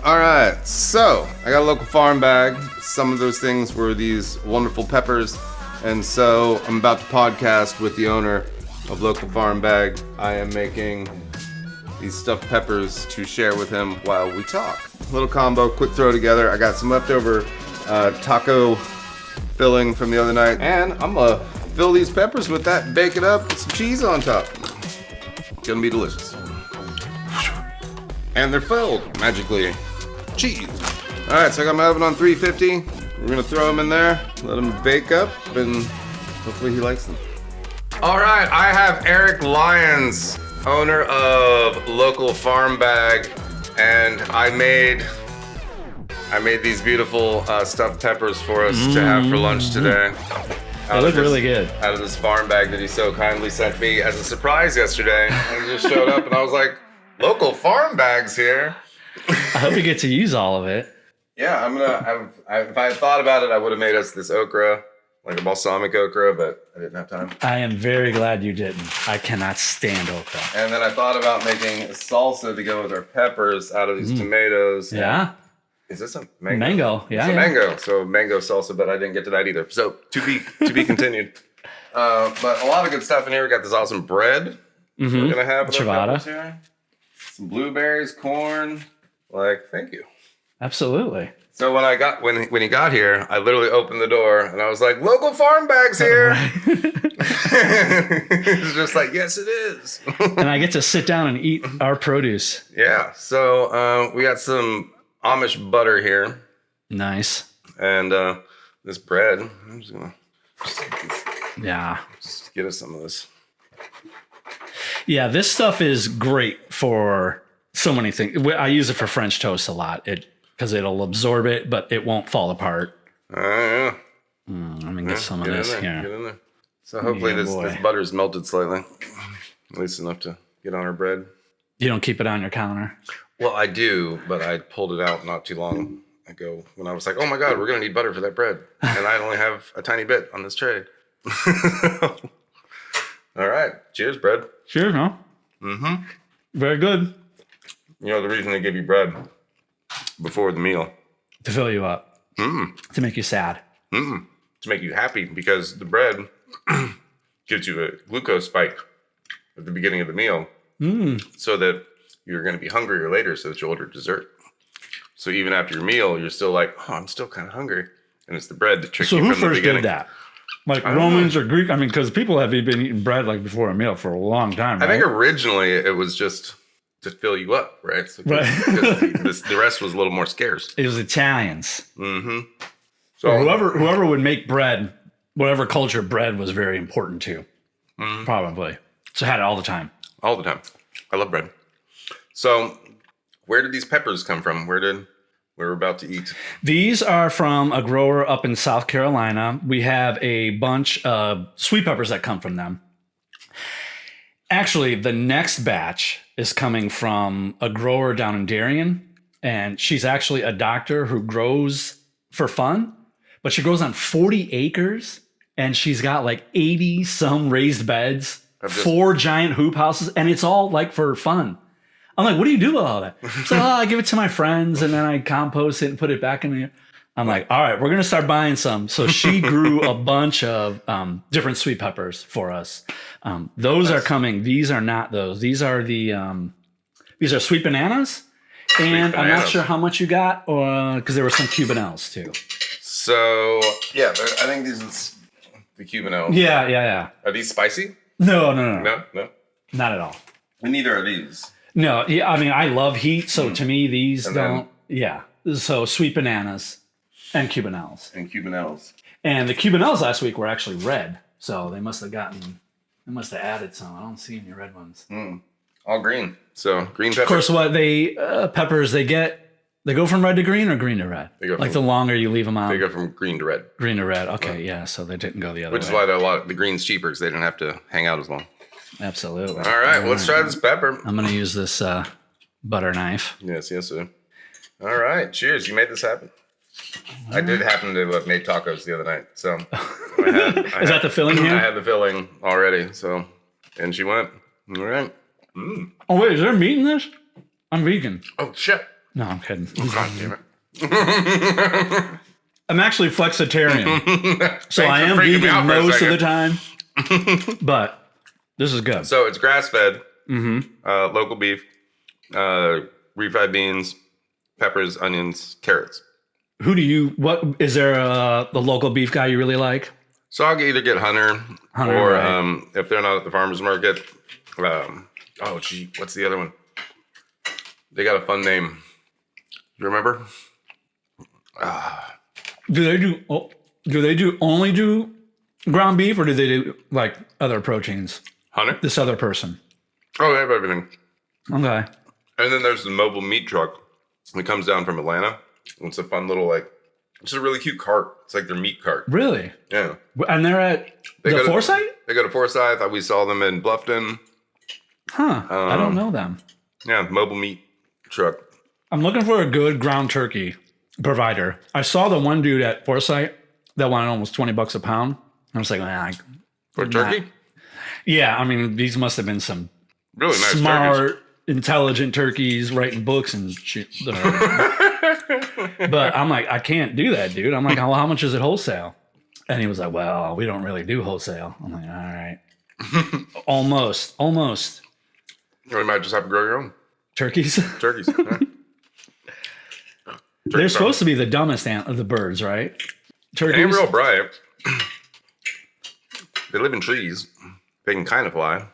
All right, so I got a local farm bag. Some of those things were these wonderful peppers. And so I'm about to podcast with the owner of Local Farm Bag. I am making these stuffed peppers to share with him while we talk. Little combo, quick throw together. I got some leftover taco filling from the other night. And I'm gonna fill these peppers with that, bake it up, put some cheese on top. It's gonna be delicious. And they're filled magically. Cheese. All right, so I got my oven on 350. We're gonna throw them in there, let them bake up, and hopefully he likes them. All right, I have Erik Lyons, owner of Local Farm Bag, and I made these beautiful stuffed peppers for us to have for lunch today. They look really good. Out of this farm bag that he so kindly sent me as a surprise yesterday. I just showed up and I was like, Local Farm Bag's here. I hope you get to use all of it. Yeah, I'm gonna. If I had thought about it, I would have made us this okra, like a balsamic okra, but I didn't have time. I am very glad you didn't. I cannot stand okra. And then I thought about making a salsa to go with our peppers out of these tomatoes. Yeah. Is this a mango? Mango, yeah. It's a mango. So mango salsa, but I didn't get to that either. So to be continued. But a lot of good stuff in here. We got this awesome bread. We're gonna have with our peppers here. Some blueberries, corn. Thank you. Absolutely. So when he got here, I literally opened the door and I was like, Local Farm Bag's here. It's just like, yes, it is. And I get to sit down and eat our produce. Yeah. So we got some Amish butter here. Nice. And this bread. I'm just gonna just get us some of this. Yeah, this stuff is great for so many things. I use it for French toast a lot because it'll absorb it, but it won't fall apart. Yeah. Let me get some of this here. Get in there. So hopefully this butter's melted slightly, at least enough to get on our bread. You don't keep it on your counter? Well, I do, but I pulled it out not too long ago when I was like, oh my God, we're going to need butter for that bread. And I only have a tiny bit on this tray. All right. Cheers, bread. Cheers, huh? Mm-hmm. Very good. You know, the reason they give you bread before the meal. To fill you up. To make you sad. To make you happy, because the bread gives you a glucose spike at the beginning of the meal so that you're going to be hungrier later so that you'll order dessert. So even after your meal, you're still like, oh, I'm still kind of hungry. And it's the bread that tricks you from the beginning. So who first did that? Like Romans or Greek? I mean, because people have been eating bread before a meal for a long time, right? I think originally it was just to fill you up, right? So the rest was a little more scarce. It was Italians. So whoever would make bread, whatever culture bread was very important to, probably. So had it all the time. All the time. I love bread. So where did these peppers come from? We're about to eat. These are from a grower up in South Carolina. We have a bunch of sweet peppers that come from them. Actually, the next batch is coming from a grower down in Darien. And she's actually a doctor who grows for fun. But she grows on 40 acres. And she's got 80 some raised beds, 4 giant hoop houses. And it's all for fun. I'm like, what do you do with all that? So I give it to my friends and then I compost it and put it back in there. I'm like, all right, we're going to start buying some. So she grew a bunch of different sweet peppers for us. Those are coming. These are not those. These are these are sweet bananas. And I'm not sure how much you got because there were some Cubanels too. So, yeah, I think these are the Cubanels. Yeah. Are these spicy? No. No? Not at all. And neither are these. No, yeah, I mean, I love heat, so to me, these don't. Yeah, so sweet bananas and Cubanels. And the Cubanels last week were actually red, so they must have added some. I don't see any red ones. All green. So green peppers. Of course, what peppers they go from red to green or green to red? The longer you leave them on. They go from green to red. Green to red. Okay, yeah. So they didn't go the other way. Which is why the green's cheaper because they didn't have to hang out as long. Absolutely. All right, let's try this pepper. I'm going to use this butter knife. Yes, sir. All right, cheers. You made this happen. I did happen to have made tacos the other night, so Is that the filling here? I had the filling already, and she went. All right. Oh wait, is there meat in this? I'm vegan. Oh shit. No, I'm kidding. God damn it. I'm actually flexitarian. So I am vegan most of the time. But this is good. So it's grass-fed, local beef, refried beans, peppers, onions, carrots. What is there the local beef guy you really like? So I'll either get Hunter or right. if they're not at the farmer's market, what's the other one? They got a fun name. You remember? Do they only do ground beef, or do they do like other proteins? Hunter? This other person. Oh, they have everything. Okay. And then there's the mobile meat truck that comes down from Atlanta. It's a fun little, it's a really cute cart. It's like their meat cart. Really? Yeah. And they're at the Forsyth? They go to Forsyth. We saw them in Bluffton. Huh. I don't know them. Yeah, mobile meat truck. I'm looking for a good ground turkey provider. I saw the one dude at Forsyth that wanted almost $20 a pound. I was like, for turkey? Yeah, I mean, these must have been some really nice smart, turkeys. Intelligent turkeys writing books and shit. But I'm like, I can't do that, dude. I'm like, well, how much is it wholesale? And he was like, well, we don't really do wholesale. I'm like, all right. Almost. You might just have to grow your own. Turkeys? Turkeys. Yeah. They're supposed to be the dumbest of the birds, right? Turkeys. They ain't real bright. They live in trees. They can kind of fly.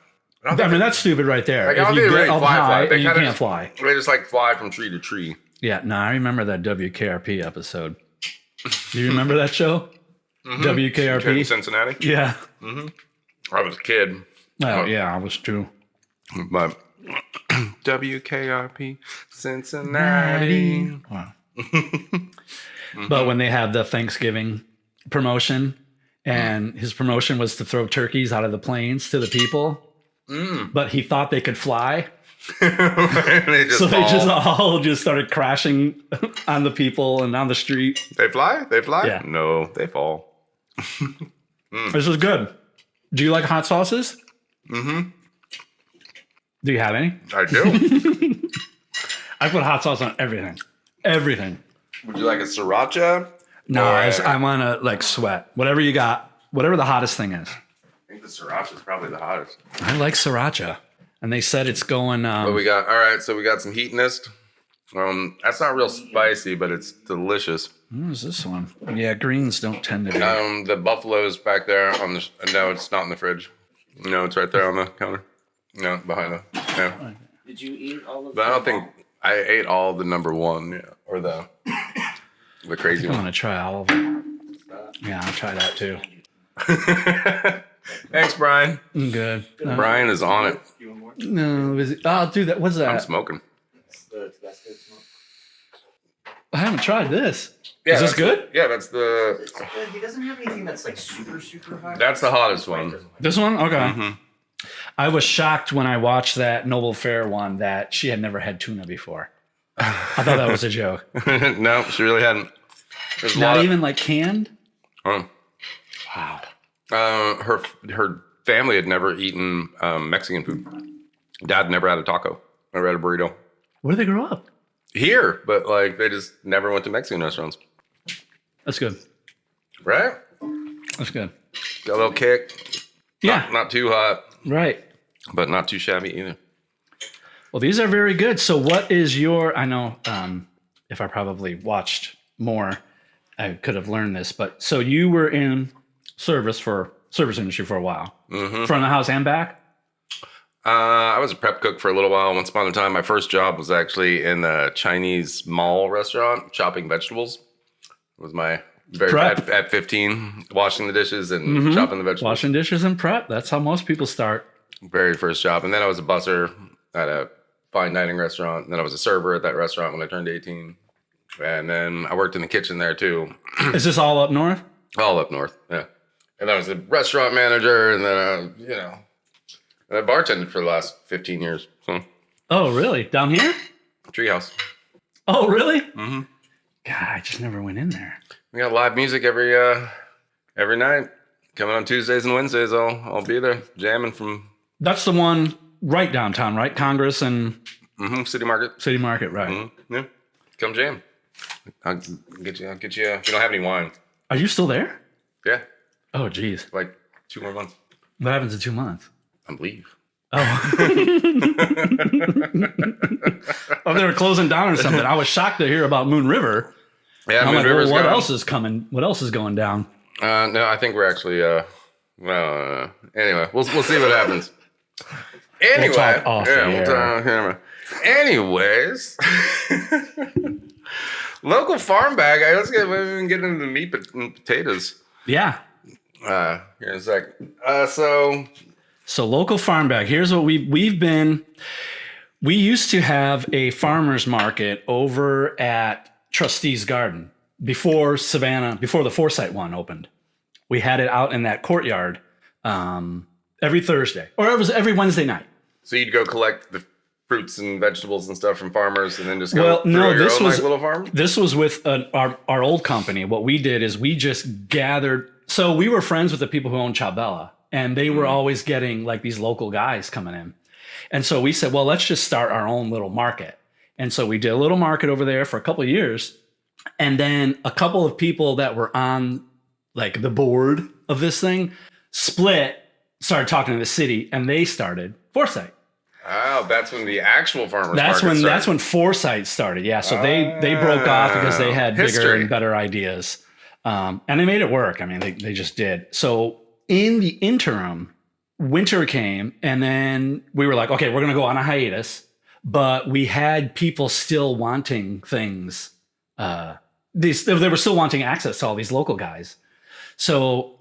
I mean, that's stupid right there. Like, if you get up high, you can't fly. They just fly from tree to tree. Yeah, no, I remember that WKRP episode. Do you remember that show? WKRP? In Cincinnati? Yeah. I was a kid. Oh, yeah, I was too. But WKRP, Cincinnati. Wow. But when they had the Thanksgiving promotion, and his promotion was to throw turkeys out of the planes to the people, but he thought they could fly. They just all started crashing on the people and on the street. They fly? Yeah. No, they fall. This is good. Do you like hot sauces? Do you have any? I do. I put hot sauce on everything. Everything. Would you like a sriracha? No, I want to sweat. Whatever you got. Whatever the hottest thing is. I think the sriracha is probably the hottest. I like sriracha. And they said it's going... What we got? All right, so we got some heatonist. That's not real spicy, but it's delicious. What is this one? Yeah, greens don't tend to be... The buffalo's back there on the... No, it's not in the fridge. No, it's right there on the counter. No, behind the... Yeah. Did you eat all of But I don't think... I ate all the number one, or the crazy one. I'm going to try all of them. Yeah, I'll try that too. Thanks, Brian. I'm good. Brian is on it. You want more? No, is it? Oh, dude, what's that? I'm smoking. It's the best good smoke. I haven't tried this. Yeah, is this good? Yeah, that's the... It's good. He doesn't have anything that's super, super hot. That's the hottest one. This one? Okay. I was shocked when I watched that Noble Fare one that she had never had tuna before. I thought that was a joke. No, she really hadn't. There's Not even canned? Oh. Wow. Her family had never eaten Mexican food. Dad never had a taco. Never had a burrito. Where did they grow up? Here, but they just never went to Mexican restaurants. That's good. Right? That's good. Got a little kick. Yeah. Not too hot. Right. But not too shabby either. Well, these are very good. So what is your... I know if I probably watched more, I could have learned this. But so you were in service industry for a while. Front of the house and back? I was a prep cook for a little while. Once upon a time, my first job was actually in a Chinese mall restaurant, chopping vegetables. It was my at 15, washing the dishes and chopping the vegetables. Washing dishes and prep. That's how most people start. Very first job. And then I was a busser at a fine dining restaurant. And then I was a server at that restaurant when I turned 18. And then I worked in the kitchen there too. Is this all up north? All up north, yeah. And I was a restaurant manager, and then I bartended for the last 15 years. So. Oh, really? Down here? Treehouse. Oh, really? God, I just never went in there. We got live music every night. Coming on Tuesdays and Wednesdays, I'll be there jamming from. That's the one right downtown, right? Congress and City Market. City Market, right? Yeah. Come jam. I'll get you. If you don't have any wine. Are you still there? Yeah. Oh, geez. Like 2 more months. What happens in 2 months? I believe. Oh. Oh, they were closing down or something. I was shocked to hear about Moon River. Yeah, I'm Moon like, River's well, what gone. else is coming? What else is going down? No, I think we're actually. Anyway, we'll see what happens. Anyway, We'll talk off the air. Anyways, local farm bag. Let's get into the meat and potatoes. Yeah. Here in a second. So local farm bag. Here's what we've been. We used to have a farmer's market over at Trustee's Garden before the Foresight one opened. We had it out in that courtyard every Thursday, or it was every Wednesday night. So you'd go collect the fruits and vegetables and stuff from farmers, and then just go your this own was little farm. This was with our old company. What we did is we just gathered. So we were friends with the people who owned Chabella, and they were always getting like these local guys coming in. And so we said, well, let's just start our own little market. And so we did a little market over there for a couple of years. And then a couple of people that were on like the board of this thing started talking to the city, and they started Foresight. Oh, that's when the actual farmers That's market started. That's when Foresight started. Yeah. So they broke off because they had bigger history. and better ideas. And they made it work. I mean, they just did. So in the interim, winter came, and then we were like, okay, we're going to go on a hiatus. But we had people still wanting things. They were still wanting access to all these local guys. So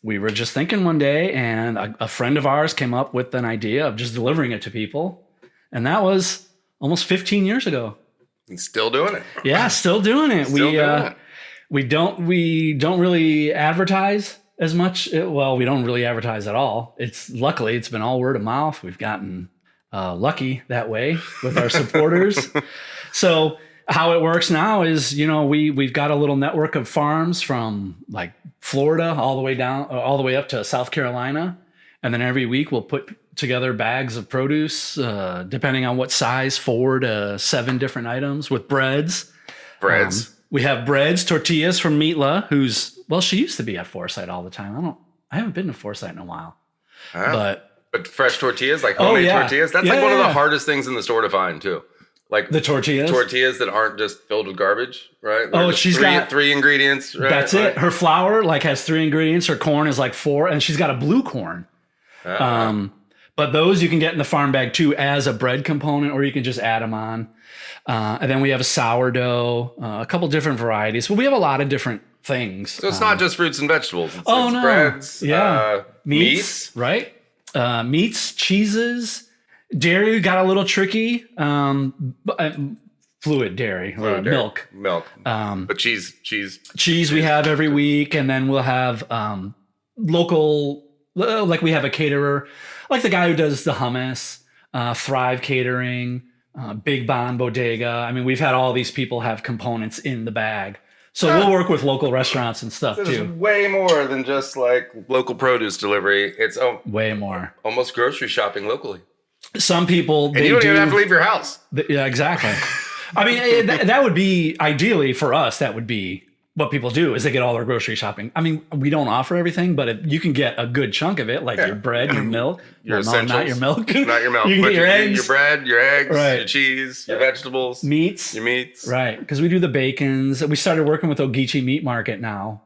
we were just thinking one day, and a friend of ours came up with an idea of just delivering it to people. And that was almost 15 years ago. And still doing it. Yeah, still doing it. Still doing it. We don't really advertise as much. Well, we don't really advertise at all. Luckily it's been all word of mouth. We've gotten lucky that way with our supporters. So how it works now is, we've got a little network of farms from like Florida all the way up to South Carolina. And then every week we'll put together bags of produce, depending on what size, 4 to 7 different items with breads. We have breads, tortillas from Meatla, she used to be at Foresight all the time. I haven't been to Foresight in a while, but fresh tortillas, like homemade tortillas, that's one of the hardest things in the store to find too. Like the tortillas that aren't just filled with garbage, right? She's got 3 ingredients. Right? That's it. Her flour has 3 ingredients. Her corn is 4, and she's got a blue corn. But those you can get in the farm bag too as a bread component, or you can just add them on. And then we have a sourdough, a couple different varieties, but we have a lot of different things. So it's not just fruits and vegetables. It's breads, meats, right? Meats, cheeses, dairy. We got a little tricky. Fluid dairy or milk. But cheese. Cheese we have every week, and then we'll have local. Like we have a caterer, like the guy who does the hummus, Thrive Catering. Big Bond Bodega. I mean, we've had all these people have components in the bag. So we'll work with local restaurants and stuff There's too. way more than just like local produce delivery. It's way more. Almost grocery shopping locally. Some people, and you don't even have to leave your house. Yeah, exactly. I mean, that would be ideally for us. That would be what people do is they get all their grocery shopping. I mean, we don't offer everything, but if you can get a good chunk of it, like your bread, your milk, your essentials, not your milk, not your milk, you can get your eggs, your bread, your eggs, right. your cheese, your vegetables, your meats, right? Because we do the bacons. We started working with Ogeechee Meat Market now,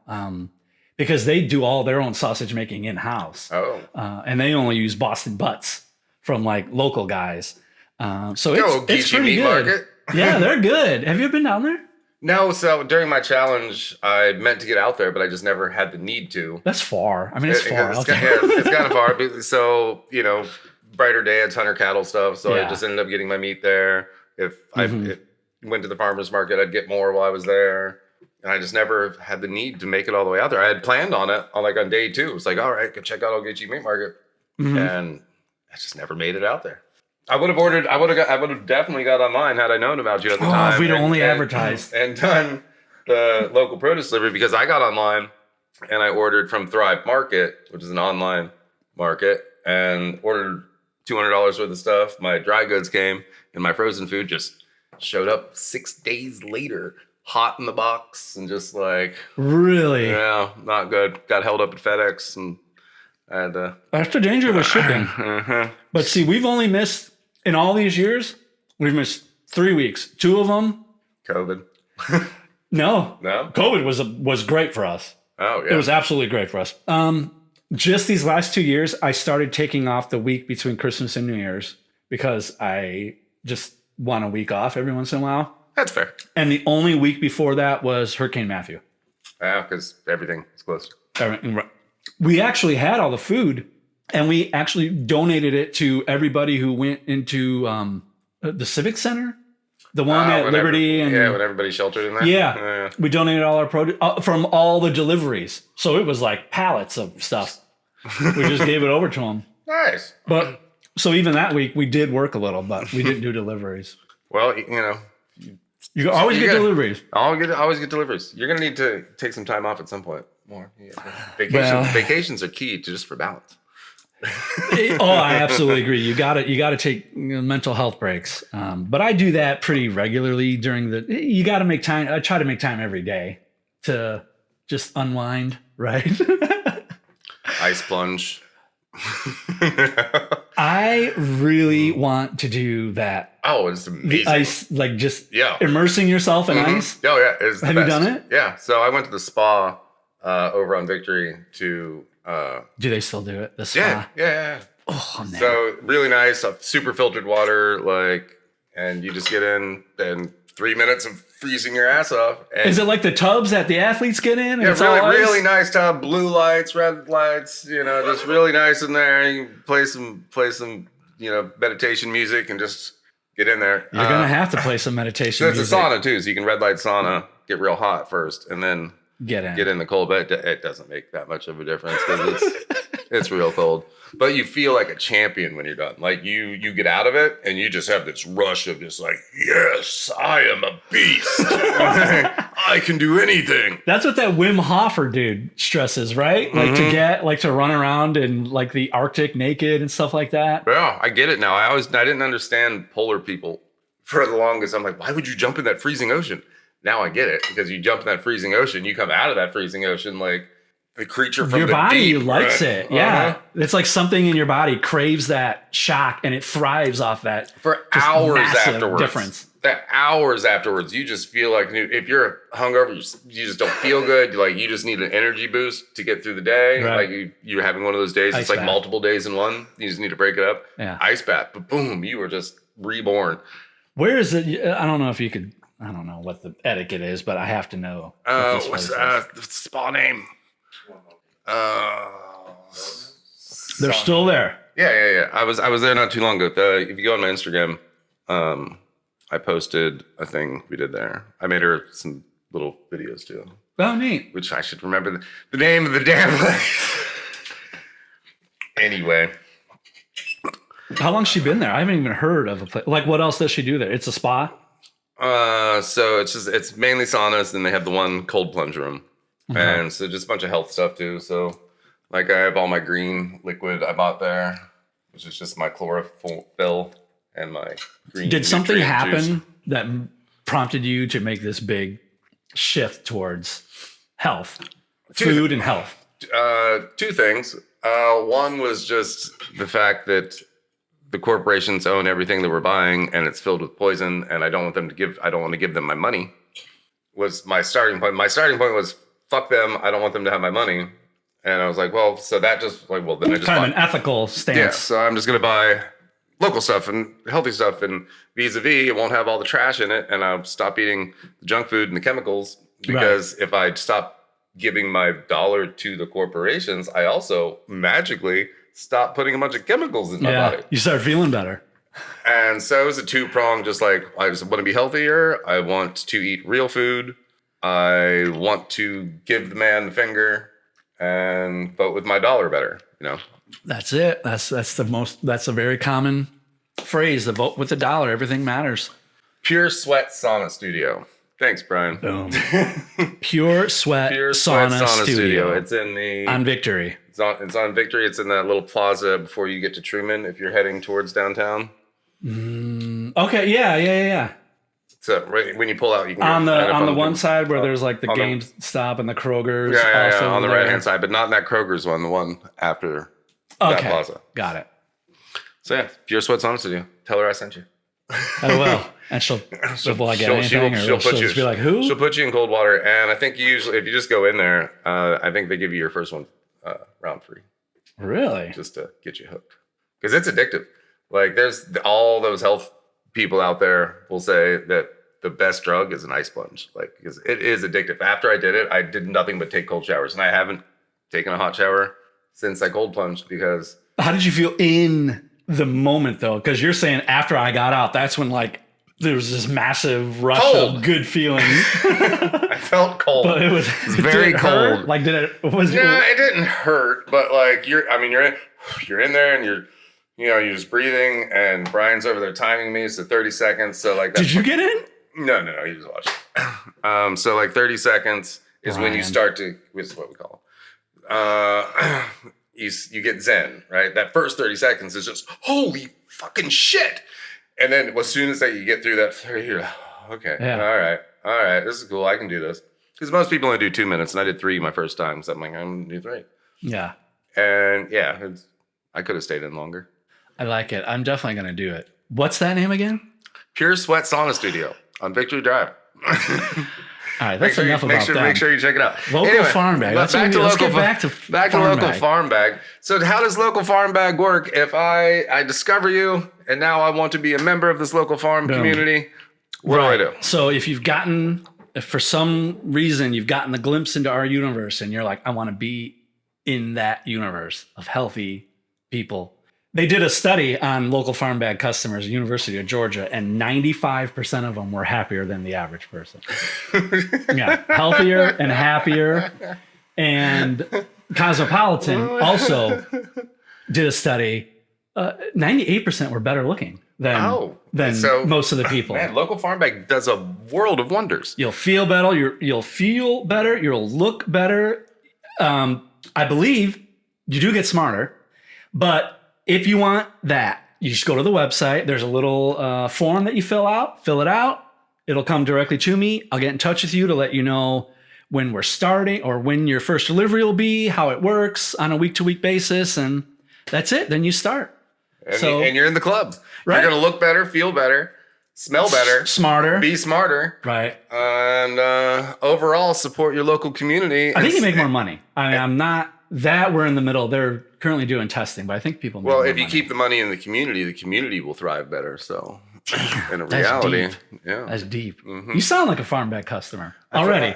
because they do all their own sausage making in house. And they only use Boston butts from like local guys. So it's pretty Meat good. Market. Yeah, they're good. Have you ever been down there? No, so during my challenge, I meant to get out there, but I just never had the need to. That's far. I mean, it's far out there. It's kind of far. So, brighter day, it's hunter cattle stuff. So I just ended up getting my meat there. If I went to the farmer's market, I'd get more while I was there. And I just never had the need to make it all the way out there. I had planned on it on day 2. It's like, all right, go check out Ogeechee Meat Market. And I just never made it out there. I would have definitely got online had I known about you at the time. If we'd only advertised. And done the local produce delivery, because I got online and I ordered from Thrive Market, which is an online market, and ordered $200 worth of stuff. My dry goods came and my frozen food just Showed up 6 days later, hot in the box, and just like Really? yeah, not good. Got held up at FedEx, and I had to. That's the danger with shipping. Uh-huh. But see, we've only missed, in all these years, we've missed 3 weeks. 2 of them. COVID. No. No? COVID was great for us. Oh, yeah. It was absolutely great for us. Just these last 2 years, I started taking off the week between Christmas and New Year's because I just want a week off every once in a while. That's fair. And the only week before that was Hurricane Matthew. Yeah, because everything is closed. We actually had all the food, and we actually donated it to everybody who went into the Civic Center, the one at Liberty. And when everybody sheltered in there. Yeah, we donated all our produce from all the deliveries. So it was like pallets of stuff. We just gave it over to them. Nice. But so even that week, we did work a little, but we didn't do deliveries. Well, You always get deliveries. Always get deliveries. You're gonna need to take some time off at some point. More. Yeah. Vacations are key just for balance. I absolutely agree. You got to take mental health breaks. But I do that pretty regularly you got to make time. I try to make time every day to just unwind, right? Ice plunge. I really want to do that. Oh, it's amazing. The ice, like just immersing yourself in ice. Oh yeah, it's the Have best. you done it? Yeah. So I went to the spa over on Victory to. Do they still do it? The spa? Yeah. Oh man. So really nice, super filtered water, and you just get in and 3 minutes of freezing your ass off. And is it like the tubs that the athletes get in? And yeah, it's all ice? really nice tub, blue lights, red lights, just really nice in there. You can play some, meditation music and just get in there. You're gonna have to play some meditation music. It's a sauna too, so you can red light sauna, get real hot first, and then get in the cold. But it doesn't make that much of a difference because it's real cold. But you feel like a champion when you're done. Like you get out of it and you just have this rush of just like, yes, I am a beast. I can do anything. That's what that Wim Hofer dude stresses, right? Mm-hmm. Like to run around in like the Arctic naked and stuff like that. Yeah, I get it now. I didn't understand polar people for the longest. I'm like, why would you jump in that freezing ocean? Now I get it, because you jump in that freezing ocean, you come out of that freezing ocean like the creature from your the body deep, likes right? it. Yeah. It's like something in your body craves that shock and it thrives off that. For hours afterwards. Difference. Hours afterwards, you just feel like if you're hungover, you just don't feel good. You just need an energy boost to get through the day. Right. Like you're having one of those days. It's like multiple days in one. You just need to break it up. Yeah. Ice bath, but boom, you were just reborn. Where is it? I don't know if you could. I don't know what the etiquette is, but I have to know. What's the spa name? They're still there. Yeah. I was there not too long ago. If you go on my Instagram, I posted a thing we did there. I made her some little videos too. Oh, neat. Which I should remember the name of the damn place. Anyway. How long's she been there? I haven't even heard of a place. Like, what else does she do there? It's a spa? So it's mainly saunas, and they have the one cold plunge room. And so just a bunch of health stuff too. So like I have all my green liquid I bought there, which is just my chlorophyll and my green. Did something happen juice. that prompted you to make this big shift towards health, food and health? 2 things. One was just the fact that the corporations own everything that we're buying, and it's filled with poison, and I don't want to give them my money. Was my starting point. My starting point was, fuck them. I don't want them to have my money. And I was like, well, so that just like, well, then I just kind of an ethical stance. Yeah, so I'm just going to buy local stuff and healthy stuff, and vis-a-vis, it won't have all the trash in it, and I'll stop eating the junk food and the chemicals, because if I stop giving my dollar to the corporations, I also magically stop putting a bunch of chemicals in my body. You start feeling better. And so it was a 2-pronged, just like, I just want to be healthier. I want to eat real food. I want to give the man the finger and vote with my dollar better, That's it. That's a very common phrase, the vote with the dollar. Everything matters. Pure Sweat Sauna Studio. Thanks, Brian. Boom. Pure Sweat Sauna Studio. It's on Victory. It's on Victory. It's in that little plaza before you get to Truman if you're heading towards downtown. Okay. Yeah. So right, when you pull out, you can On end up the one side where there's like the on the- GameStop and the Kroger's. yeah, also on the there. right hand side, but not in that Kroger's one, the one after that Okay, plaza. got it. So yeah, if your sweat's honest with you, tell her I sent you. I will, and will I get anything, or she'll just be like, who? She'll put you in cold water, and I think usually if you just go in there, I think they give you your first one round free. Really? Just to get you hooked, because it's addictive. Like there's all those health people out there will say that the best drug is an ice plunge, like because it is addictive. After I did it, I did nothing but take cold showers, and I haven't taken a hot shower since I cold plunged because. How did you feel in the moment though? Because you're saying after I got out, that's when like there was this massive rush of good feeling. I felt cold. But it was very cold. Like did it? Was no, it didn't hurt, but like you're in there and you're just breathing, and Brian's over there timing me, so 30 seconds. So like, did you get in? No, you just watch. So like 30 seconds is when you start to, which is what we call you get zen, right? That first 30 seconds is just holy fucking shit, and then as soon as that you get through that, you're like, okay, all right, this is cool. I can do this because most people only do 2 minutes, and I did 3 my first time. So I'm like, I'm gonna do 3. Yeah, and yeah, I could have stayed in longer. I like it. I'm definitely gonna do it. What's that name again? Pure Sweat Sauna Studio on Victory Drive. All right, that's enough about that. Make sure you check it out. Local Farm Bag. Let's get back to local Farm Bag. So how does local Farm Bag work? If I discover you and now I want to be a member of this local farm community, what do I do? So if for some reason you've gotten the glimpse into our universe and you're like, I want to be in that universe of healthy people. They did a study on local Farm Bag customers at University of Georgia, and 95% of them were happier than the average person. Yeah, healthier and happier. And Cosmopolitan also did a study. 98% were better looking than most of the people. Man, local Farm Bag does a world of wonders. You'll feel better. You'll feel better. You'll look better. I believe you do get smarter, but if you want that, you just go to the website. There's a little form that you fill it out. It'll come directly to me. I'll get in touch with you to let you know when we're starting or when your first delivery will be, how it works on a week-to-week basis, and that's it. Then you start. And you're in the club. Right. You're going to look better, feel better, smell better, smarter, be smarter. Right. And overall support your local community. I think you make more money. I mean, I'm not that we're in the middle. They're currently doing testing, but I think people. Well, if you keep the money in the community will thrive better. So, in a reality, that's deep. Mm-hmm. You sound like a Farm Bag customer already.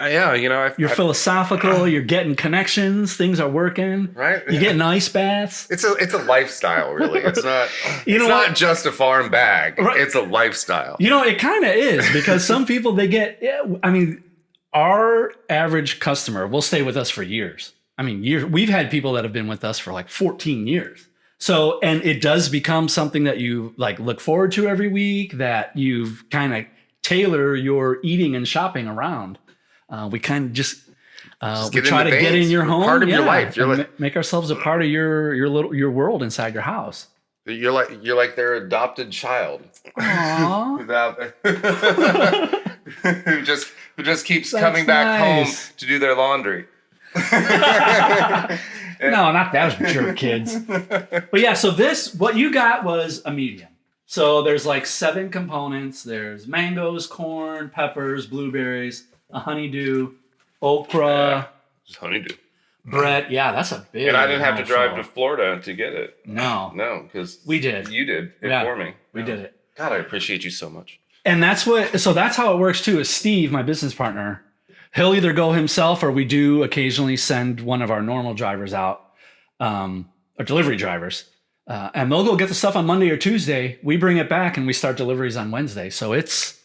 You're philosophical. You're getting connections. Things are working. Right. You're getting ice baths. It's a lifestyle, really. It's not. Not just a farm bag. Right. It's a lifestyle. It kind of is, because some people our average customer will stay with us for years. We've had people that have been with us for like 14 years. So, and it does become something that you like look forward to every week, that you've kind of tailor your eating and shopping around. We kind of just we try to get in your home, part of your life. Make ourselves a part of your world inside your house. You're like their adopted child. Aww. who just keeps coming back home to do their laundry. No, not those jerk kids. But yeah, so what you got was a medium. So there's like 7 components. There's mangoes, corn, peppers, blueberries, a honeydew, okra, just honeydew, bread. Yeah, that's a big. And I didn't have to drive to Florida to get it. No, because we did. You did it for me. We did it. God, I appreciate you so much. And that's how it works too. Is Steve, my business partner? He'll either go himself, or we do occasionally send one of our normal drivers out, or delivery drivers, and they'll go get the stuff on Monday or Tuesday. We bring it back and we start deliveries on Wednesday. So it's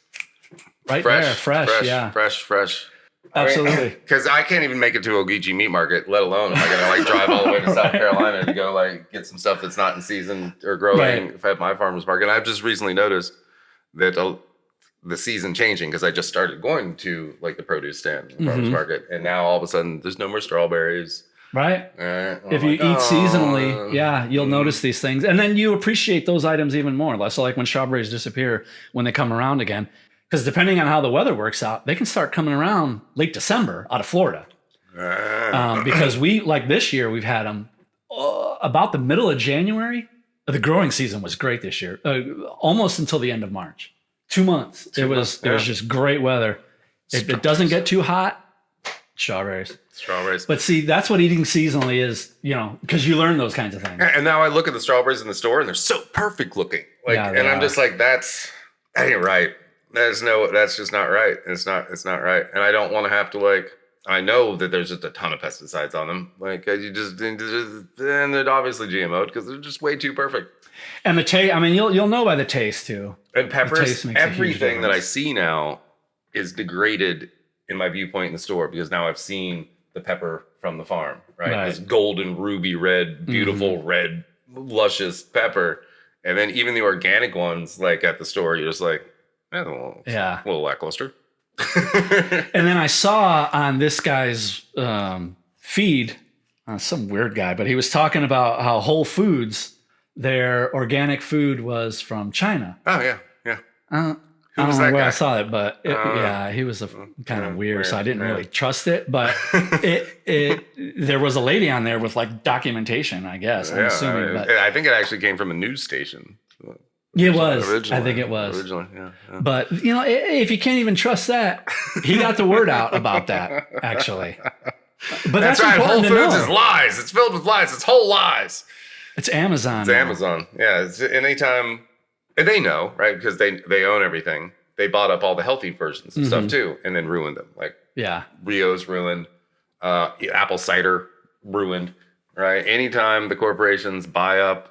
fresh. Fresh. Absolutely. Because I can't even make it to Ogeechee Meat Market, let alone am I going to drive all the way to South Carolina to go get some stuff that's not in season or growing at my farmer's market. And I've just recently noticed that the season changing, because I just started going to the produce stand, farmer's market, and now all of a sudden there's no more strawberries. Right. If you eat seasonally, you'll notice these things, and then you appreciate those items even more. So like when strawberries disappear, when they come around again, Because depending on how the weather works out, they can start coming around late December out of Florida. Because like this year, we've had them about the middle of January. The growing season was great this year, almost until the end of March. 2 months. It was just great weather. It doesn't get too hot. Strawberries. But see, that's what eating seasonally is, because you learn those kinds of things. And now I look at the strawberries in the store and they're so perfect looking. I'm just like, that ain't right. That's just not right. It's not right. And I don't want to have to I know that there's just a ton of pesticides on them. And they're obviously GMO'd because they're just way too perfect. And the taste, you'll know by the taste too. And peppers, everything that I see now is degraded in my viewpoint in the store because now I've seen the pepper from the farm, right? This golden ruby red, beautiful red, luscious pepper. And then even the organic ones, at the store, you're just like, a little lackluster. And then I saw on this guy's feed, some weird guy, but he was talking about how Whole Foods, their organic food was from China. Oh, yeah. I don't know where I saw it, but he was kind of weird, so I didn't really trust it. But there was a lady on there with documentation, I guess. I'm assuming. But I think it actually came from a news station. It was. I think it was. Originally, yeah. But, if you can't even trust that, he got the word out about that, actually. But that's right. Whole Foods is lies. It's filled with lies. It's whole lies. It's Amazon. It's Amazon. Yeah. It's anytime. And they know, right? Because they own everything. They bought up all the healthy versions and stuff, too, and then ruined them. Rio's ruined. Apple cider ruined, right? Anytime the corporations buy up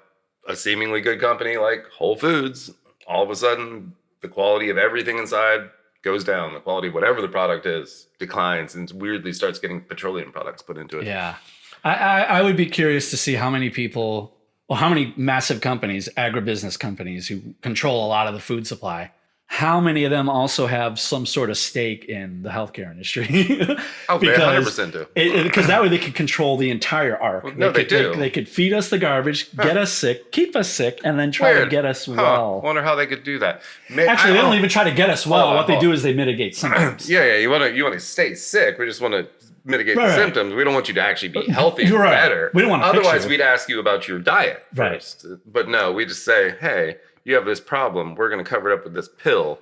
a seemingly good company like Whole Foods, all of a sudden the quality of everything inside goes down. The quality of whatever the product is declines and weirdly starts getting petroleum products put into it. Yeah. I would be curious to see how many people, how many massive companies, agribusiness companies who control a lot of the food supply, how many of them also have some sort of stake in the healthcare industry? They 100% do. Because that way they could control the entire arc. Well, they do. They could feed us the garbage, get us sick, keep us sick, and then try to get us well. I wonder how they could do that. Actually, they don't even try to get us well. What they do is they mitigate symptoms. Yeah. You want to stay sick. We just want to mitigate the symptoms. We don't want you to actually be healthy or better. We don't want to Otherwise, we'd ask you about your diet first. Right. But no, we just say, hey, you have this problem. We're going to cover it up with this pill.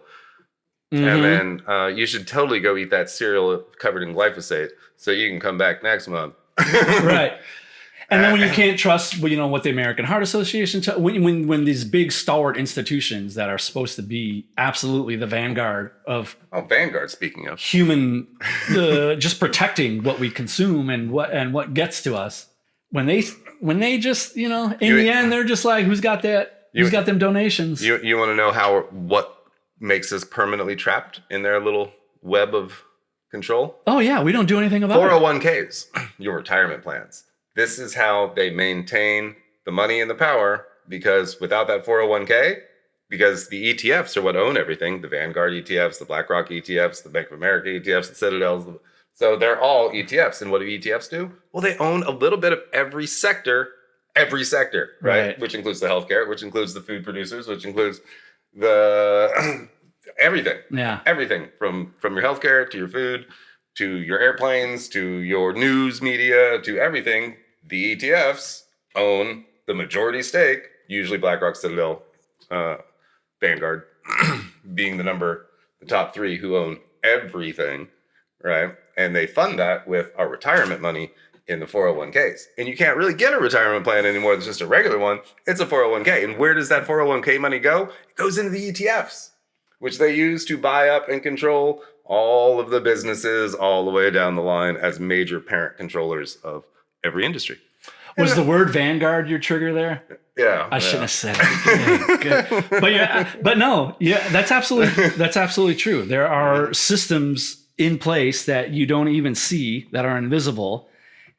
And then you should totally go eat that cereal covered in glyphosate so you can come back next month. Right. And then when you can't trust, what the American Heart Association, when these big stalwart institutions that are supposed to be absolutely the vanguard of vanguard, speaking of human, just protecting what we consume and what gets to us, when they just, in the end, they're just like, who's got that? Who's got them donations? You want to know what makes us permanently trapped in their little web of control? Oh, yeah. We don't do anything about 401ks, your retirement plans. This is how they maintain the money and the power, because without that 401k, because the ETFs are what own everything, the Vanguard ETFs, the BlackRock ETFs, the Bank of America ETFs, the Citadels. So they're all ETFs. And what do ETFs do? Well, they own a little bit of every sector, right? Which includes the healthcare, which includes the food producers, which includes the everything. Yeah. Everything from your healthcare to your food to your airplanes to your news media to everything. The ETFs own the majority stake, usually BlackRock, Citadel, Vanguard being the top three who own everything, right? And they fund that with our retirement money in the 401ks. And you can't really get a retirement plan anymore. It's just a regular one. It's a 401k. And where does that 401k money go? It goes into the ETFs, which they use to buy up and control all of the businesses all the way down the line as major parent controllers of every industry. Was the word Vanguard your trigger there? Yeah. I shouldn't have said it. Yeah, good. But no, that's absolutely true. There are systems in place that you don't even see that are invisible.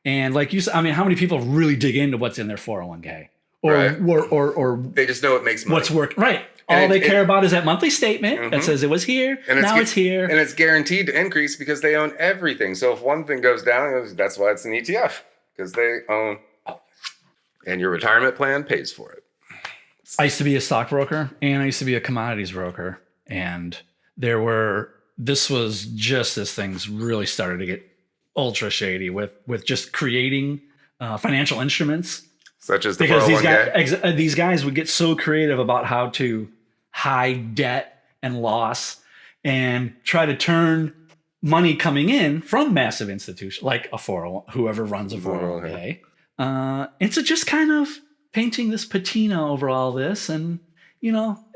And like you said, how many people really dig into what's in their 401k? Or they just know it makes money. What's work? Right. All they care about is that monthly statement that says it was here, and now it's here. And it's guaranteed to increase because they own everything. So if one thing goes down, that's why it's an ETF, because they own all. And your retirement plan pays for it. I used to be a stockbroker and I used to be a commodities broker. And this was just as things really started to get ultra shady with just creating financial instruments. Such as the Because 401k. these guys would get so creative about how to hide debt and loss and try to turn money coming in from massive institutions like a 401, whoever runs a 401k, into just kind of painting this patina over all this. And,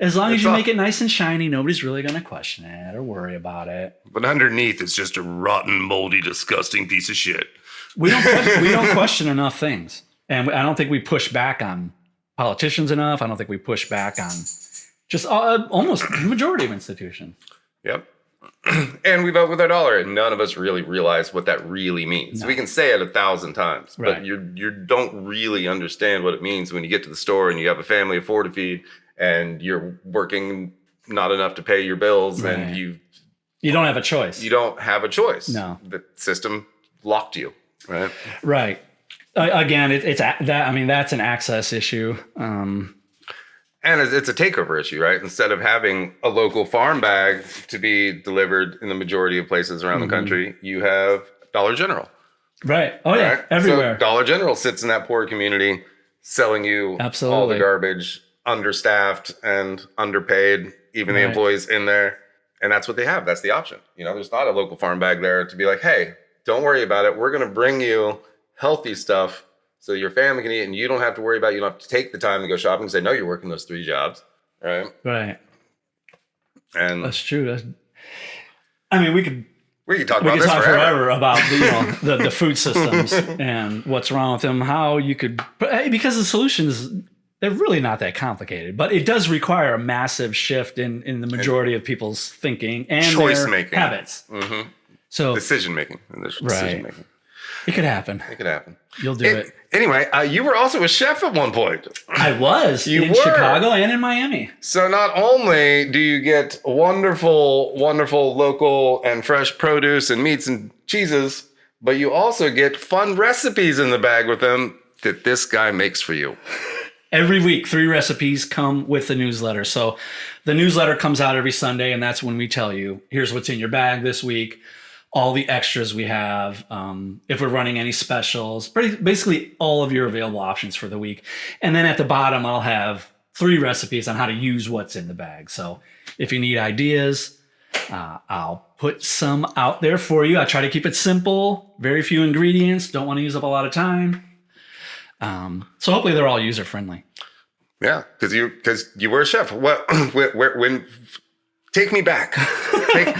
as long as you make it nice and shiny, nobody's really going to question it or worry about it. But underneath, it's just a rotten, moldy, disgusting piece of shit. We don't question enough things. And I don't think we push back on politicians enough. I don't think we push back on just almost the majority of institutions. Yep. And we vote with our dollar, and none of us really realize what that really means. No. We can say it 1,000 times, but right. you don't really understand what it means when you get to the store and you have a family of 4 to feed, and you're working not enough to pay your bills, right. And you don't have a choice. You don't have a choice. No, the system locked you. Right. Right. Again, that's an access issue. And it's a takeover issue, right? Instead of having a local farm bag to be delivered in the majority of places around the country, you have Dollar General. Right. Oh, yeah. Right? Everywhere. So Dollar General sits in that poor community selling you all the garbage, understaffed and underpaid, even the employees in there. And that's what they have. That's the option. There's not a local farm bag there to be like, hey, don't worry about it. We're going to bring you healthy stuff so your family can eat, and you don't have to worry about it. You don't have to take the time to go shopping because they know you're working those 3 jobs, right? Right. And that's true. We could talk about this forever about the food systems and what's wrong with them. How you could, because the solutions, they're really not that complicated, but it does require a massive shift in the majority of people's thinking and choice their making habits. Mm-hmm. So decision making. It could happen. You'll do it. Anyway, you were also a chef at one point. I was in Chicago and in Miami. So not only do you get wonderful, wonderful local and fresh produce and meats and cheeses, but you also get fun recipes in the bag with them that this guy makes for you. Every week, 3 recipes come with the newsletter. So the newsletter comes out every Sunday, and that's when we tell you, here's what's in your bag this week. All the extras we have, if we're running any specials, basically all of your available options for the week. And then at the bottom, I'll have 3 recipes on how to use what's in the bag. So if you need ideas, I'll put some out there for you. I try to keep it simple, very few ingredients, don't want to use up a lot of time. So hopefully they're all user friendly. Yeah, because you were a chef. Take me back.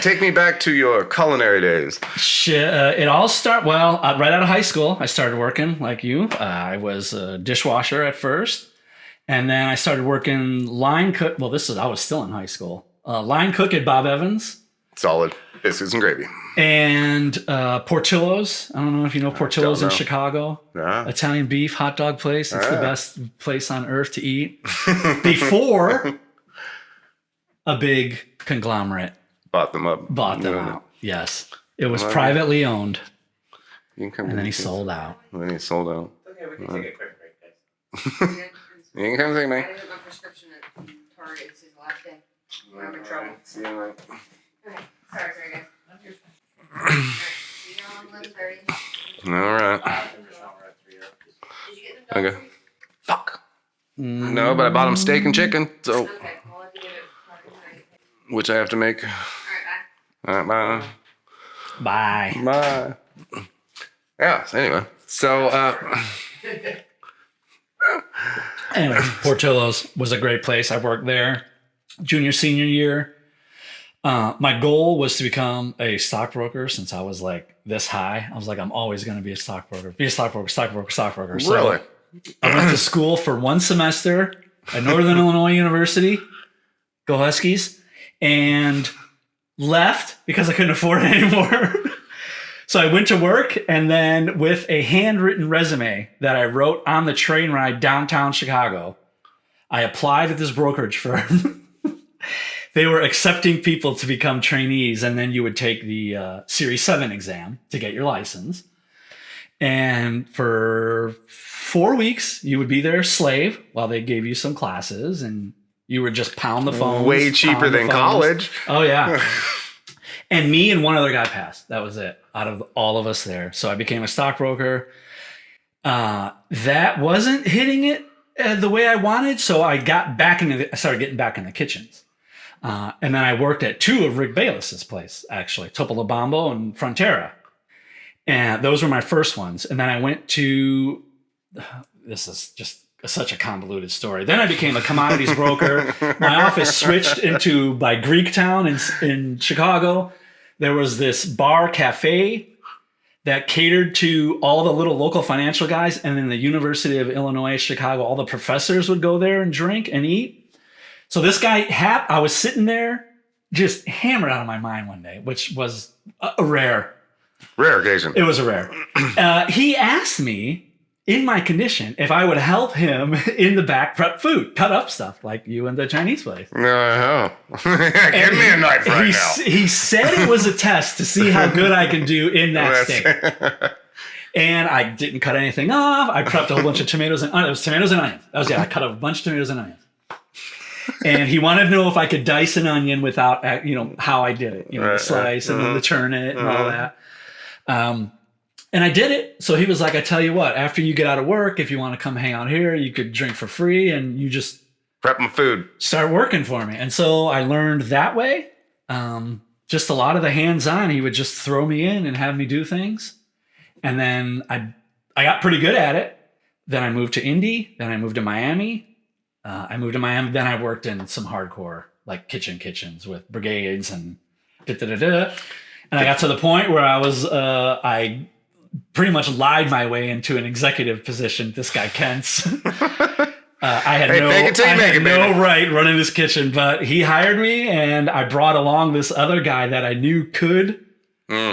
Take me back to your culinary days. It all started, right out of high school. I started working like you. I was a dishwasher at first. And then I started working line cook. Well, I was still in high school. Line cook at Bob Evans. Solid biscuits and gravy. And Portillo's. I don't know if you know Portillo's in Chicago. Yeah. Italian beef hot dog place. It's the best place on earth to eat. Before a big conglomerate bought them out. Yes. It was privately owned. And then he sold out. Okay, we can take a quick break, guys. You can come see me. I didn't get my prescription at Target. This is the last day. We're having trouble. See you later. Okay. Sorry, guys. Alright, see you on 11:30. All right. Did you get them done? Okay. Fuck. No, but I bought him steak and chicken, so. Okay, well, if you get it, which I have to make. Alright, bye. All right, bye. Bye. Bye. Yeah, so anyway. So, anyway, Portillo's was a great place. I worked there junior, senior year. My goal was to become a stockbroker since I was like this high. I was like, I'm always going to be a stockbroker. So really? I went to school for 1 semester at Northern Illinois University. Go Huskies. And left because I couldn't afford it anymore. So I went to work, and then with a handwritten resume that I wrote on the train ride downtown Chicago, I applied at this brokerage firm. They were accepting people to become trainees, and then you would take the Series 7 exam to get your license. And for 4 weeks, you would be their slave while they gave you some classes, and You would just pound the phones. Way cheaper than college. Oh, yeah. And me and one other guy passed. That was it out of all of us there. So I became a stockbroker. That wasn't hitting it the way I wanted. So I started getting back in the kitchens. And then I worked at 2 of Rick Bayless's place, actually, Topolobambo and Frontera. And those were my first ones. And then I went to, this is just such a convoluted story. Then I became a commodities broker. My office switched by Greektown in Chicago. There was this bar cafe that catered to all the little local financial guys. And then the University of Illinois, Chicago, all the professors would go there and drink and eat. So this guy, I was sitting there just hammered out of my mind one day, which was a rare occasion. It was a rare. He asked me, in my condition, if I would help him in the back prep food, cut up stuff like you and the Chinese place. No. Give me a knife right now. He said it was a test to see how good I could do in that state. And I didn't cut anything off. I prepped a whole bunch of tomatoes and onions. It was tomatoes and onions. I cut up a bunch of tomatoes and onions. And he wanted to know if I could dice an onion without, how I did it. The slice and then the turn it and all that. And I did it. So he was like, I tell you what, after you get out of work, if you want to come hang out here, you could drink for free and you just prep my food. Start working for me. And so I learned that way. Just a lot of the hands-on. He would just throw me in and have me do things. And then I got pretty good at it. Then I moved to Indy. Then I moved to Miami. Then I worked in some hardcore, like kitchens with brigades and da-da-da-da. And I got to the point where I pretty much lied my way into an executive position. This guy, Kent's. I had no right running this kitchen, but he hired me and I brought along this other guy that I knew could.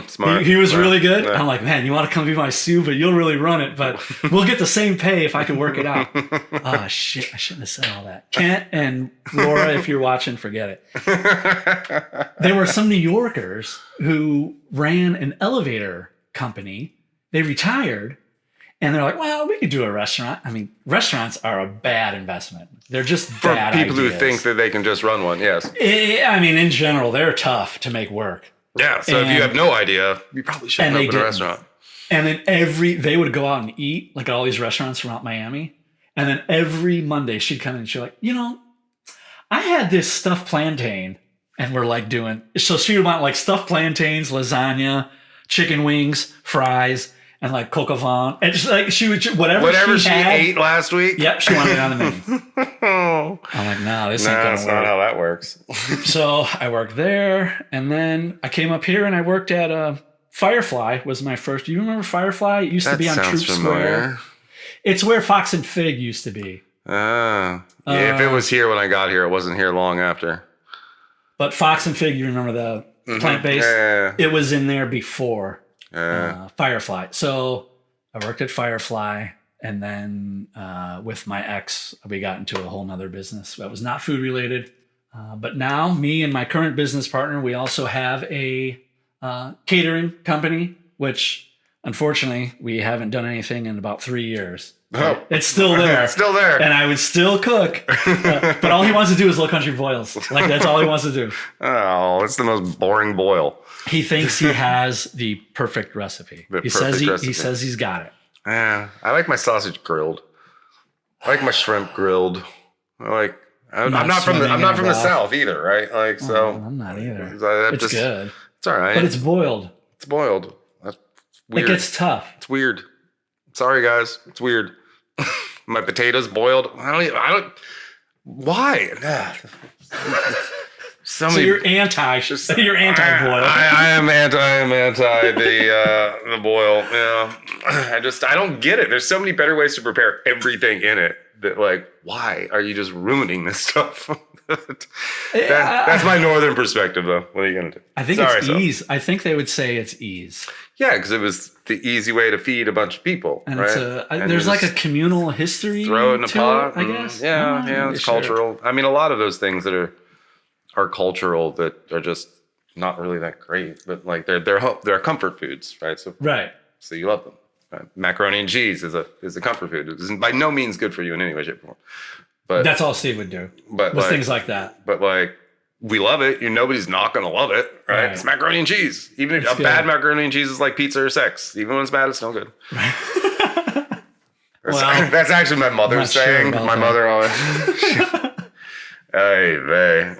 Smart. He was really good. Yeah. I'm like, man, you want to come be my sous, but you'll really run it. But we'll get the same pay if I can work it out. Oh, shit. I shouldn't have said all that. Kent and Laura, if you're watching, forget it. There were some New Yorkers who ran an elevator company. They retired. And they're like, well, we could do a restaurant. I mean, restaurants are a bad investment. They're just bad for people ideas. who think that they can just run one, yes. In general, they're tough to make work. Yeah, so if you have no idea, you probably shouldn't open a restaurant. And then they would go out and eat, like at all these restaurants throughout Miami. And then every Monday she'd come in and she'd like, I had this stuffed plantain. And we're like so she would want like stuffed plantains, lasagna, chicken wings, fries, and like coq au vin. And just like whatever she ate last week. Yep, she wanted it on the menu. I'm like, no, this ain't gonna work. That's not how that works. So I worked there, and then I came up here and I worked at Firefly. Was my first. Do you remember Firefly? It used to be on Troop Square. It's where Fox and Fig used to be. Yeah, if it was here when I got here, it wasn't here long after. But Fox and Fig, you remember the plant-based? Yeah. It was in there before. Firefly. So I worked at Firefly, and then with my ex, we got into a whole nother business that was not food related. But now me and my current business partner, we also have a catering company, which unfortunately we haven't done anything in about 3 years. Oh. It's still there. It's still there. And I would still cook. But all he wants to do is low country boils. Like that's all he wants to do. Oh, it's the most boring boil. He thinks he has the perfect recipe. He says he's got it. Yeah, I like my sausage grilled. I like my shrimp grilled. I'm not from the South either, right? Like so. I'm not either. It's good. It's all right. But it's boiled. It's boiled. That's weird. It gets tough. It's weird. Sorry guys, it's weird. My potatoes boiled. I don't. Why? So you're you're anti-boil. I am anti the boil. Yeah. I don't get it. There's so many better ways to prepare everything in it that why are you just ruining this stuff? That's my northern perspective though. What are you going to do? I think it's ease. I think they would say it's ease. Yeah, because it was the easy way to feed a bunch of people. And right? There's like a communal history. Throw it in a pot. I guess. Yeah, it's cultural. I mean, a lot of those things that are cultural that are just not really that great, but they're comfort foods, right? So So you love them. Right? Macaroni and cheese is a comfort food. It is by no means good for you in any way, shape, or form. But That's all Steve would do. but Was like, things like that. But like, we love it. Nobody's not gonna love it, right? Right. It's macaroni and cheese. Even if It's a good. bad macaroni and cheese is like pizza or sex. Even when it's bad, it's still good. Well, That's actually my I'm mother's not sure saying. about My that. mother always. Hey, babe.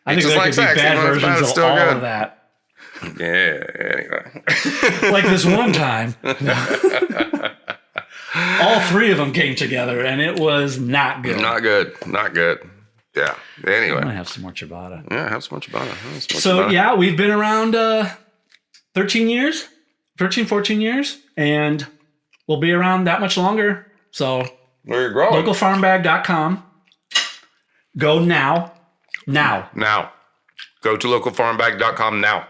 I think just there like could sex, be bad even when it's bad, versions it's of still all good. of that. Yeah. Anyway. Like this one time, all three of them came together, and it was not good. Not good. Not good. Yeah. I Anyway. might have some more ciabatta. Yeah. Have some much about it. So yeah, we've been around 13 years, 13, 14 years, and we'll be around that much longer. So Where you're growing. localfarmbag.com. Go now. Now. Now. Go to localfarmbag.com now.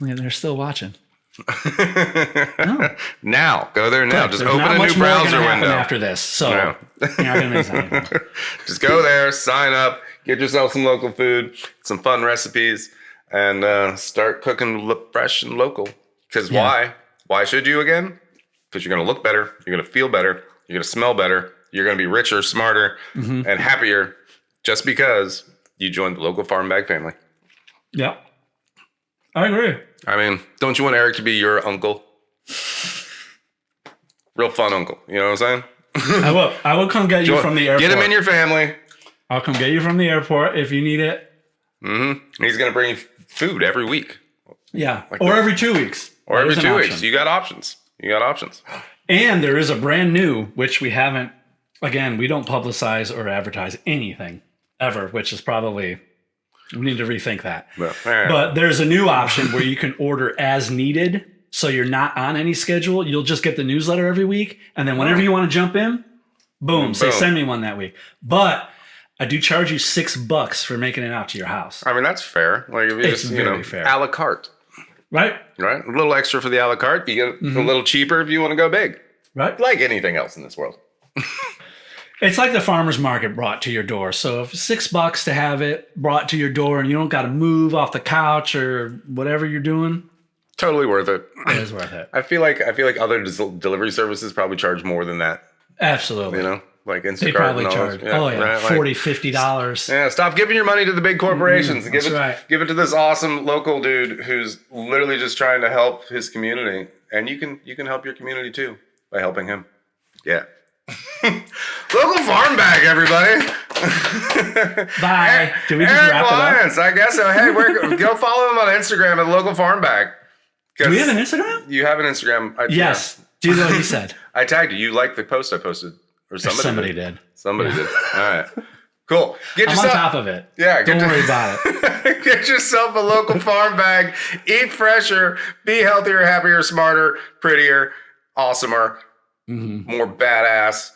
Yeah, they're still watching. Now. Go there now. Just There's open not a much new more browser gonna happen window. after this. So No. you're not going to miss anything. Just go there, sign up, get yourself some local food, some fun recipes, and start cooking fresh and local. Because Yeah. why? Why should you again? Because you're going to look better. You're going to feel better. You're going to smell better. You're going to be richer, smarter, and happier just because you joined the local farm bag family. Yep. I agree. I mean, don't you want Eric to be your uncle? Real fun uncle. You know what I'm saying? I will. I will come get you from the airport. Get him in your family. I'll come get you from the airport if you need it. He's going to bring you food every week. Yeah. Like or that. every 2 weeks. Or every There's an 2 option. weeks. You got options. You got options. And there is a brand new, which we haven't, again, we don't publicize or advertise anything ever, which is probably, we need to rethink that. But there's a new option where you can order as needed. So you're not on any schedule. You'll just get the newsletter every week. And then whenever you want to jump in, boom, say send me one that week. But I do charge you $6 for making it out to your house. I mean, that's fair. Like, if you It's just, very fair. a la carte, Right? right? A little extra for the a la carte. You get a little cheaper if you want to go big. Right? Like anything else in this world. It's like the farmer's market brought to your door. So if it's $6 to have it brought to your door and you don't got to move off the couch or whatever you're doing, Totally worth it. it is worth it. I feel like other delivery services probably charge more than that. Absolutely. You know, like Instacart. They probably and all charge. those. $40, Like, $50. yeah, stop giving your money to the big corporations. That's right. Give it to this awesome local dude who's literally just trying to help his community, and you can help your community too by helping him. Yeah. Local farm bag, everybody. Bye. Did we just Erik wrap it up? Lyons, I guess so. Hey, go follow him on Instagram at Local Farm Bag. Do we have an Instagram? You have an Instagram. Yes. Do what he said. I tagged you. You liked the post I posted, or somebody did. Somebody did. All right. Cool. Get I'm yourself. on top of it. Yeah. Don't worry about it. Get yourself a local farm bag. Eat fresher. Be healthier, happier, smarter, prettier, awesomer, more badass.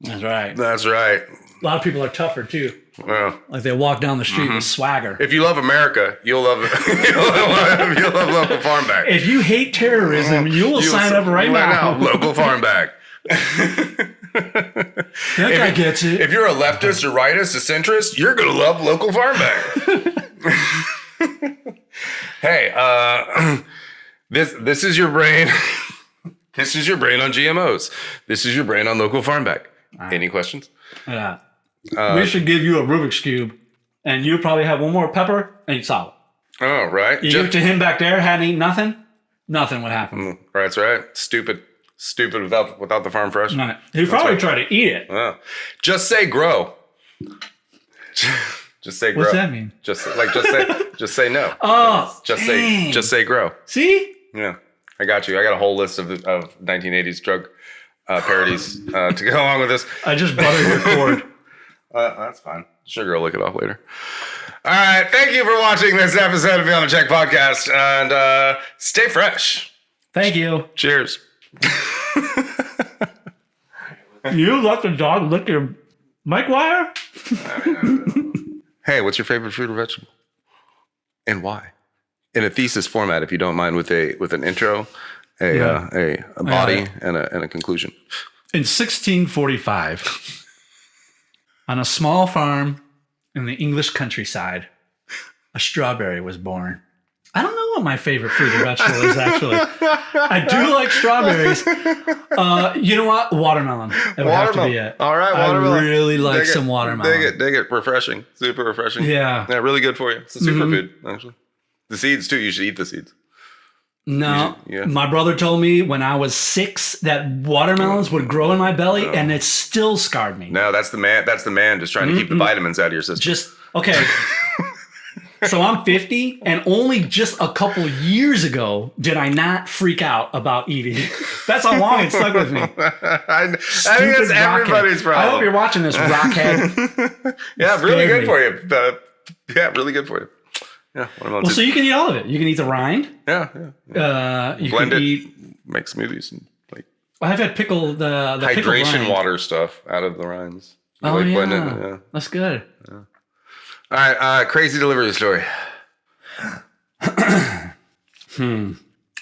That's right. That's right. A lot of people are tougher too. Well, Like they walk down the street with swagger. if you love America, you'll love you'll love local farm bag. If you hate terrorism, you will sign up right now. Local farm bag. That guy gets it. If you're a leftist, a rightist, a centrist, you're gonna love local farm bag. Hey, this is your brain. This is your brain on GMOs. This is your brain on local farm bag. Any questions? Yeah. We should give you a Rubik's Cube, and you probably have one more pepper, and you solve it. Oh, right. You give it to him back there, hadn't eaten nothing, nothing would happen. That's right. Stupid without the farm fresh. Right. He'd probably try to eat it. Oh. Just say grow. Just say grow. What's that mean? Just say no. Oh, Just dang. say grow. See? Yeah, I got you. I got a whole list of 1980s drug parodies to go along with this. I just buttered your cord. That's fine. Sugar will lick it off later. All right. Thank you for watching this episode of Beyond the Check podcast, and stay fresh. Thank you. Cheers. You let the dog lick your mic wire? Hey, what's your favorite fruit or vegetable, and why? In a thesis format, if you don't mind, with an intro, a body, and a conclusion. In 1645, on a small farm in the English countryside, a strawberry was born. I don't know what my favorite fruit or vegetable is, actually. I do like strawberries. You know what? Watermelon. It would have to be it. All right, watermelon. I really like some watermelon. Dig it. Refreshing. Super refreshing. Yeah. Yeah, really good for you. It's a superfood, actually. The seeds, too. You should eat the seeds. No, my brother told me when I was 6 that watermelons would grow in my belly, and it still scarred me. No, that's the man. That's the man just trying to keep the vitamins out of your system. Okay. So I'm 50, and only just a couple years ago did I not freak out about eating. That's how long it stuck with me. I think that's everybody's problem. I hope you're watching this, rockhead. Yeah, really good for you. Yeah, really good for you. Yeah. Well, so you can eat all of it. You can eat the rind. Yeah. You Blend can it, make smoothies, and like. I've had the hydration rind. water stuff out of the rinds. You blend it, that's good. Yeah. All right, crazy delivery story. I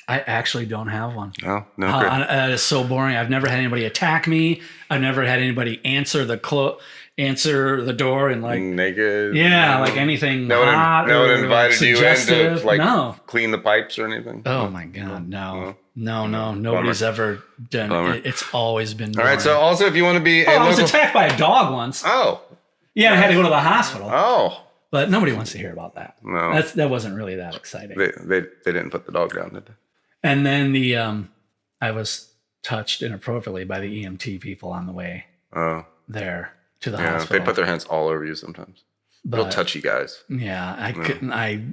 actually don't have one. No, good. It's so boring. I've never had anybody attack me. I've never had anybody answer the door and like naked. Yeah, like anything. No one invited you in to like clean the pipes or anything. Oh my god, no. Nobody's ever done it. It's always been boring. All right, so also if you want to be I was attacked by a dog once. Oh. Yeah, I had to go to the hospital. Oh. But nobody wants to hear about that. No. That wasn't really that exciting. They didn't put the dog down, did they? And then I was touched inappropriately by the EMT people on the way there to the hospital. They put their hands all over you sometimes. Real touchy guys. Yeah, I couldn't. I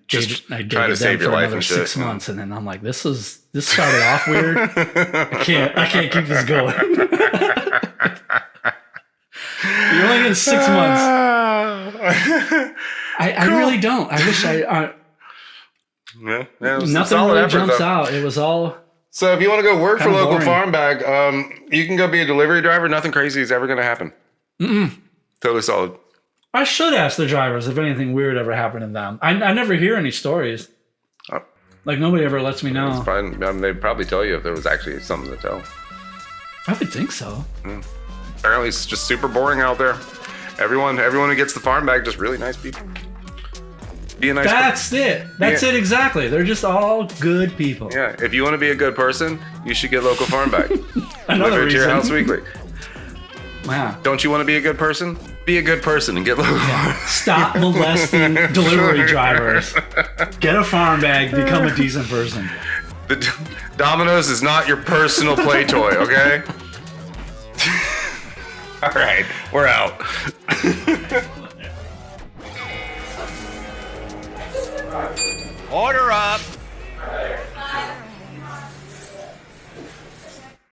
just dated trying to save your life another and 6 months, and then I'm like, this started off weird. I can't keep this going. You're only in 6 months. I really don't. I wish I. Nothing really jumps out. It was all. So if you want to go work for local boring. farm bag, you can go be a delivery driver. Nothing crazy is ever going to happen. Totally solid. I should ask the drivers if anything weird ever happened to them. I never hear any stories. Like nobody ever lets me know. They'd probably tell you if there was actually something to tell. I would think so. Apparently it's just super boring out there. Everyone who gets the farm bag, just really nice people. Be a nice That's it. That's it exactly. They're just all good people. Yeah. If you want to be a good person, you should get local farm bag. Another Deliver it to your reason. house weekly. Wow. Don't you want to be a good person? Be a good person and get local. Stop molesting delivery drivers. Get a farm bag. Become a decent person. The Domino's is not your personal play toy, okay? All right, we're out. Order up.